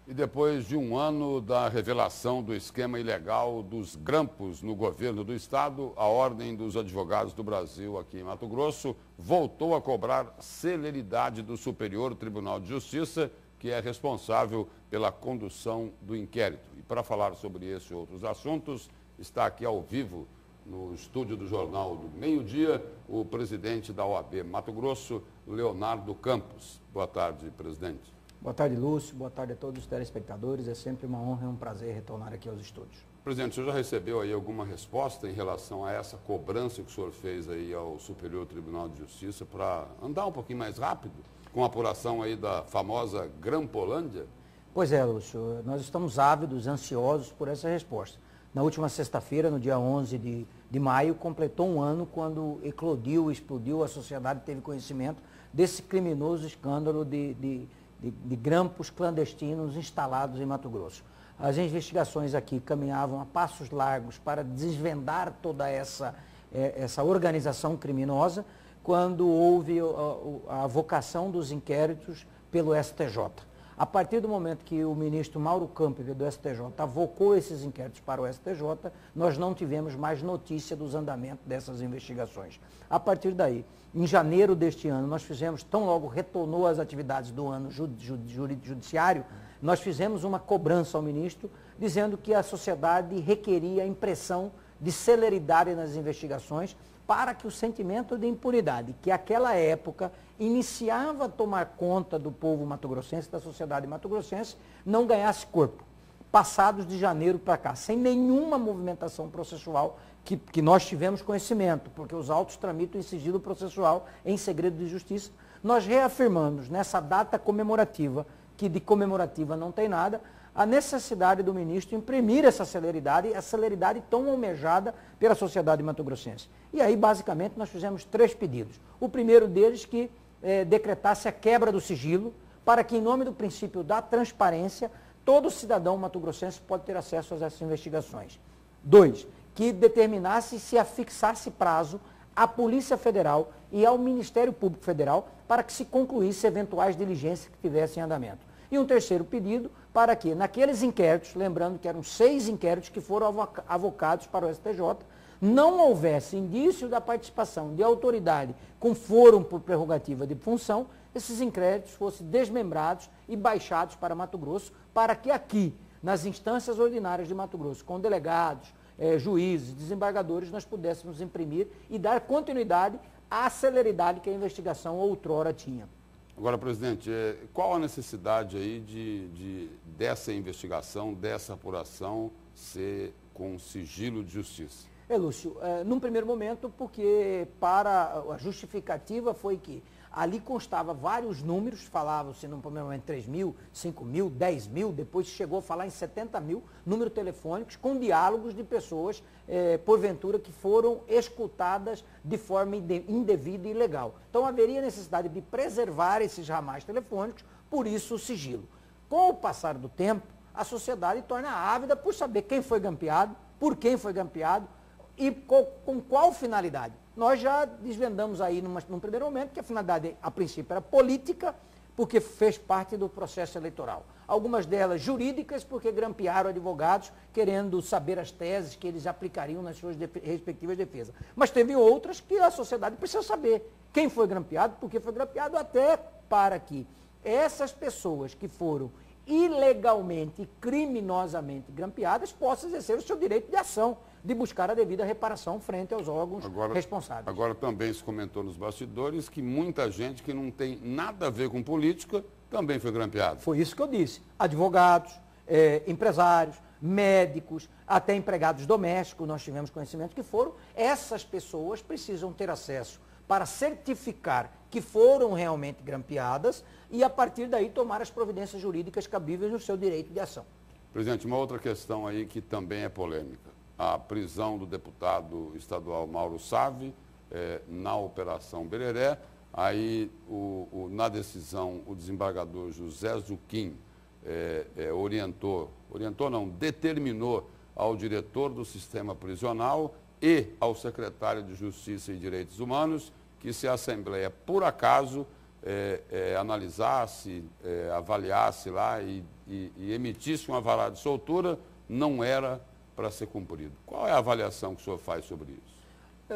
E depois de um ano da revelação do esquema ilegal dos grampos no governo do estado, a Ordem dos Advogados do Brasil, aqui em Mato Grosso, voltou a cobrar celeridade do Superior Tribunal de Justiça, que é responsável pela condução do inquérito. E para falar sobre esse e outros assuntos, está aqui ao vivo, no estúdio do Jornal do Meio-Dia, o presidente da OAB Mato Grosso, Leonardo Campos. Boa tarde, presidente. Boa tarde, Lúcio. Boa tarde a todos os telespectadores. É sempre uma honra e um prazer retornar aqui aos estúdios. Presidente, o senhor já recebeu aí alguma resposta em relação a essa cobrança que o senhor fez aí ao Superior Tribunal de Justiça para andar um pouquinho mais rápido com a apuração aí da famosa Grampolândia? Pois é, Lúcio. Nós estamos ávidos, ansiosos por essa resposta. Na última sexta-feira, no dia 11 de maio, completou um ano quando eclodiu, explodiu, a sociedade teve conhecimento desse criminoso escândalo de grampos clandestinos instalados em Mato Grosso. As investigações aqui caminhavam a passos largos para desvendar toda essa organização criminosa, quando houve a avocação dos inquéritos pelo STJ. A partir do momento que o ministro Mauro Campbell, do STJ, avocou esses inquéritos para o STJ, nós não tivemos mais notícia dos andamentos dessas investigações. A partir daí, em janeiro deste ano, nós fizemos, tão logo retornou às atividades do ano judiciário, nós fizemos uma cobrança ao ministro, dizendo que a sociedade requeria a impressão de celeridade nas investigações, para que o sentimento de impunidade, que àquela época iniciava a tomar conta do povo mato-grossense, da sociedade mato-grossense, não ganhasse corpo. Passados de janeiro para cá, sem nenhuma movimentação processual que nós tivemos conhecimento, porque os autos tramitam em sigilo processual em segredo de justiça, nós reafirmamos nessa data comemorativa, que de comemorativa não tem nada, a necessidade do ministro imprimir essa celeridade, a celeridade tão almejada pela sociedade mato-grossense. E aí, basicamente, nós fizemos 3 pedidos. O primeiro deles que decretasse a quebra do sigilo, para que, em nome do princípio da transparência, todo cidadão mato-grossense pode ter acesso a essas investigações. 2, que determinasse e se afixasse prazo à Polícia Federal e ao Ministério Público Federal para que se concluísse eventuais diligências que tivessem em andamento. E um terceiro pedido para que, naqueles inquéritos, lembrando que eram 6 inquéritos que foram avocados para o STJ, não houvesse indício da participação de autoridade com foro por prerrogativa de função, esses inquéritos fossem desmembrados e baixados para Mato Grosso, para que aqui, nas instâncias ordinárias de Mato Grosso, com delegados, juízes, desembargadores, nós pudéssemos imprimir e dar continuidade à celeridade que a investigação outrora tinha. Agora, presidente, qual a necessidade aí dessa investigação, dessa apuração ser com sigilo de justiça? Lúcio, num primeiro momento, porque para a justificativa foi que ali constava vários números, falavam-se num primeiro momento 3 mil, 5 mil, 10 mil, depois chegou a falar em 70 mil números telefônicos com diálogos de pessoas, porventura, que foram escutadas de forma indevida e ilegal. Então haveria necessidade de preservar esses ramais telefônicos, por isso o sigilo. Com o passar do tempo, a sociedade torna ávida por saber quem foi grampeado, por quem foi grampeado, e com qual finalidade? Nós já desvendamos aí num primeiro momento que a finalidade, a princípio, era política, porque fez parte do processo eleitoral. Algumas delas jurídicas, porque grampearam advogados, querendo saber as teses que eles aplicariam nas suas respectivas defesas. Mas teve outras que a sociedade precisa saber quem foi grampeado, por que foi grampeado, até para que essas pessoas que foram ilegalmente, criminosamente grampeadas, possam exercer o seu direito de ação, de buscar a devida reparação frente aos órgãos responsáveis. Agora também se comentou nos bastidores que muita gente que não tem nada a ver com política também foi grampeada. Foi isso que eu disse. Advogados, empresários, médicos, até empregados domésticos, nós tivemos conhecimento que foram. Essas pessoas precisam ter acesso para certificar que foram realmente grampeadas e, a partir daí, tomar as providências jurídicas cabíveis no seu direito de ação. Presidente, uma outra questão aí que também é polêmica. A prisão do deputado estadual Mauro Sávio na Operação Bereré. Aí, na decisão, o desembargador José Zuquim determinou ao diretor do sistema prisional e ao secretário de Justiça e Direitos Humanos que, se a Assembleia, por acaso, analisasse, avaliasse lá e emitisse um alvará de soltura, não era para ser cumprido. Qual é a avaliação que o senhor faz sobre isso?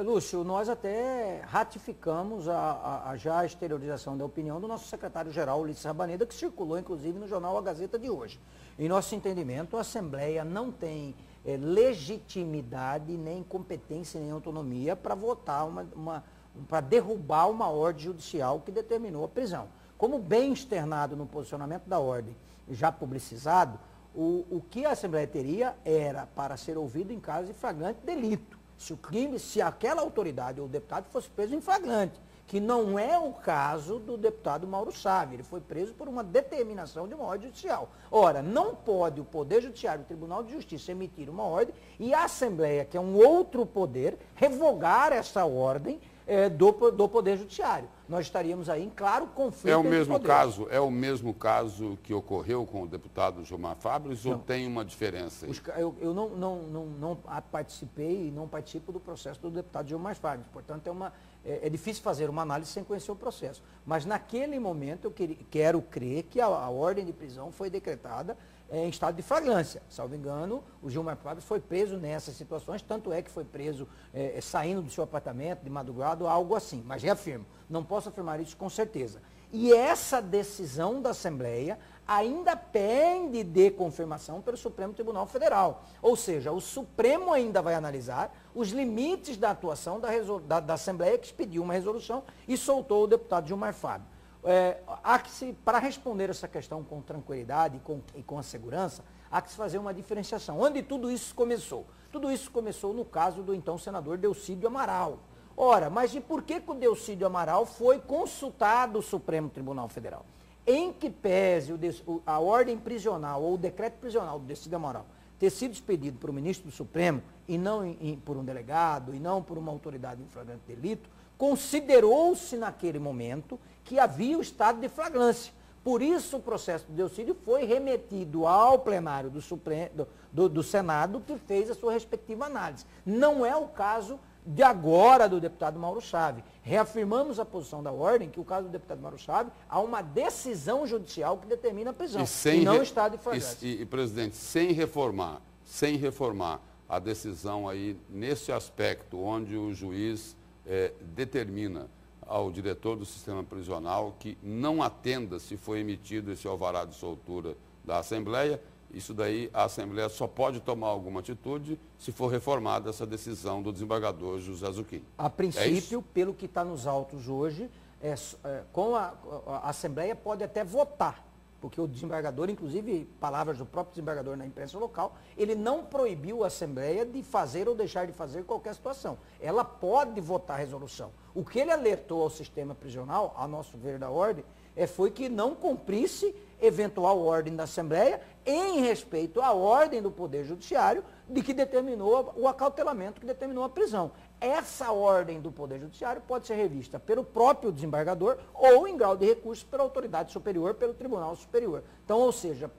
Lúcio, nós até ratificamos já a exteriorização da opinião do nosso secretário-geral, Ulisses Rabaneda, que circulou, inclusive, no jornal A Gazeta de hoje. Em nosso entendimento, a Assembleia não tem legitimidade, nem competência, nem autonomia para votar, para derrubar uma ordem judicial que determinou a prisão. Como bem externado no posicionamento da ordem, já publicizado, o que a Assembleia teria era para ser ouvido em caso de flagrante delito. Se aquela autoridade ou deputado fosse preso em flagrante, que não é o caso do deputado Mauro Sávio, ele foi preso por uma determinação de uma ordem judicial. Ora, não pode o Poder Judiciário, o Tribunal de Justiça, emitir uma ordem e a Assembleia, que é um outro poder, revogar essa ordem do Poder Judiciário. Nós estaríamos aí em claro conflito. É o mesmo caso que ocorreu com o deputado Gilmar Fábio, ou tem uma diferença aí? Eu não participei e não participo do processo do deputado Gilmar Fábio, portanto é difícil fazer uma análise sem conhecer o processo. Mas naquele momento eu quero crer que a ordem de prisão foi decretada em estado de flagrância. Salvo engano, o Gilmar Fábio foi preso nessas situações, tanto é que foi preso saindo do seu apartamento, de madrugada, algo assim. Mas reafirmo, não posso afirmar isso com certeza. E essa decisão da Assembleia ainda pende de confirmação pelo Supremo Tribunal Federal. Ou seja, o Supremo ainda vai analisar os limites da atuação da Assembleia, que expediu uma resolução e soltou o deputado Gilmar Fábio. Para responder essa questão com tranquilidade e com a segurança, há que se fazer uma diferenciação. Onde tudo isso começou? Tudo isso começou no caso do então senador Delcídio Amaral. Ora, mas e por que o Delcídio Amaral foi consultado o Supremo Tribunal Federal? Em que pese a ordem prisional ou o decreto prisional do Delcídio Amaral ter sido expedido por um ministro do Supremo e não por um delegado e não por uma autoridade em flagrante delito, considerou-se naquele momento que havia o estado de flagrância. Por isso o processo do Delcídio foi remetido ao plenário do Senado, que fez a sua respectiva análise. Não é o caso de agora do deputado Mauro Sávio. Reafirmamos a posição da ordem que o caso do deputado Mauro Sávio há uma decisão judicial que determina a prisão e não estado de flagrância. E, presidente, sem reformar a decisão aí nesse aspecto onde o juiz determina ao diretor do sistema prisional que não atenda se foi emitido esse alvará de soltura da Assembleia, isso daí a Assembleia só pode tomar alguma atitude se for reformada essa decisão do desembargador José Zucchini. A princípio, pelo que está nos autos hoje, a Assembleia pode até votar, porque o desembargador, inclusive, palavras do próprio desembargador na imprensa local, ele não proibiu a Assembleia de fazer ou deixar de fazer qualquer situação. Ela pode votar a resolução. O que ele alertou ao sistema prisional, a nosso ver da ordem, foi que não cumprisse eventual ordem da Assembleia em respeito à ordem do Poder Judiciário de que determinou o acautelamento, que determinou a prisão. Essa ordem do Poder Judiciário pode ser revista pelo próprio desembargador ou, em grau de recurso, pela autoridade superior, pelo Tribunal Superior. Então, ou seja,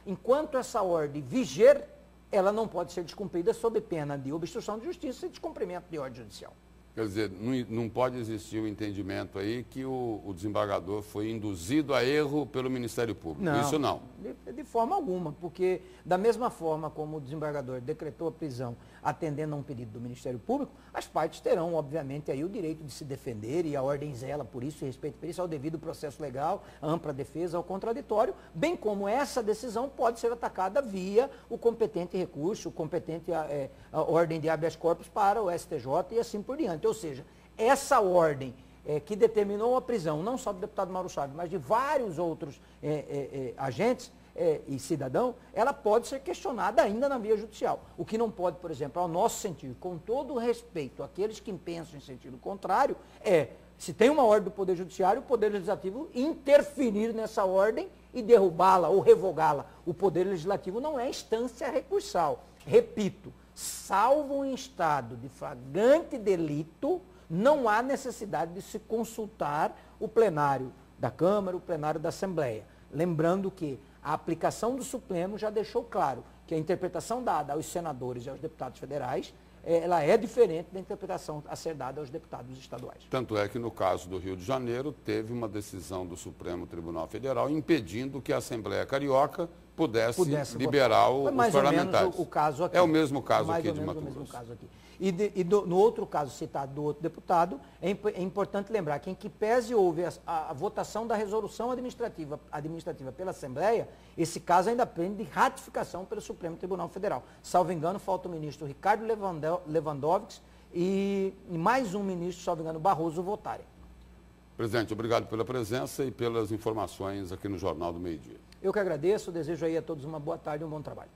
enquanto essa ordem viger, ela não pode ser descumprida sob pena de obstrução de justiça e descumprimento de ordem judicial. Quer dizer, não pode existir o entendimento aí que o desembargador foi induzido a erro pelo Ministério Público. Não, isso não. De forma alguma, porque da mesma forma como o desembargador decretou a prisão atendendo a um pedido do Ministério Público, as partes terão, obviamente, aí o direito de se defender e a ordem zela por isso e respeito por isso ao devido processo legal, à ampla defesa, ao contraditório, bem como essa decisão pode ser atacada via o competente recurso, o competente a ordem de habeas corpus para o STJ e assim por diante. Ou seja, essa ordem que determinou a prisão, não só do deputado Mauro Sávio, mas de vários outros agentes e cidadão, ela pode ser questionada ainda na via judicial. O que não pode, por exemplo, ao nosso sentido, com todo o respeito àqueles que pensam em sentido contrário, se tem uma ordem do Poder Judiciário, o Poder Legislativo interferir nessa ordem e derrubá-la ou revogá-la. O Poder Legislativo não é instância recursal. Repito, salvo em estado de flagrante delito, não há necessidade de se consultar o plenário da Câmara, o plenário da Assembleia. Lembrando que a aplicação do Supremo já deixou claro que a interpretação dada aos senadores e aos deputados federais ela é diferente da interpretação a ser dada aos deputados estaduais. Tanto é que no caso do Rio de Janeiro, teve uma decisão do Supremo Tribunal Federal impedindo que a Assembleia Carioca pudesse liberar os parlamentares. O caso aqui. É o mesmo caso mais aqui ou de menos Mato o mesmo Grosso. caso aqui. No outro caso citado do outro deputado, é importante lembrar que em que pese houve a votação da resolução administrativa pela Assembleia, esse caso ainda pende de ratificação pelo Supremo Tribunal Federal. Salvo engano, falta o ministro Ricardo Lewandowski e mais um ministro, salvo engano, Barroso, votarem. Presidente, obrigado pela presença e pelas informações aqui no Jornal do Meio-Dia. Eu que agradeço, desejo aí a todos uma boa tarde e um bom trabalho.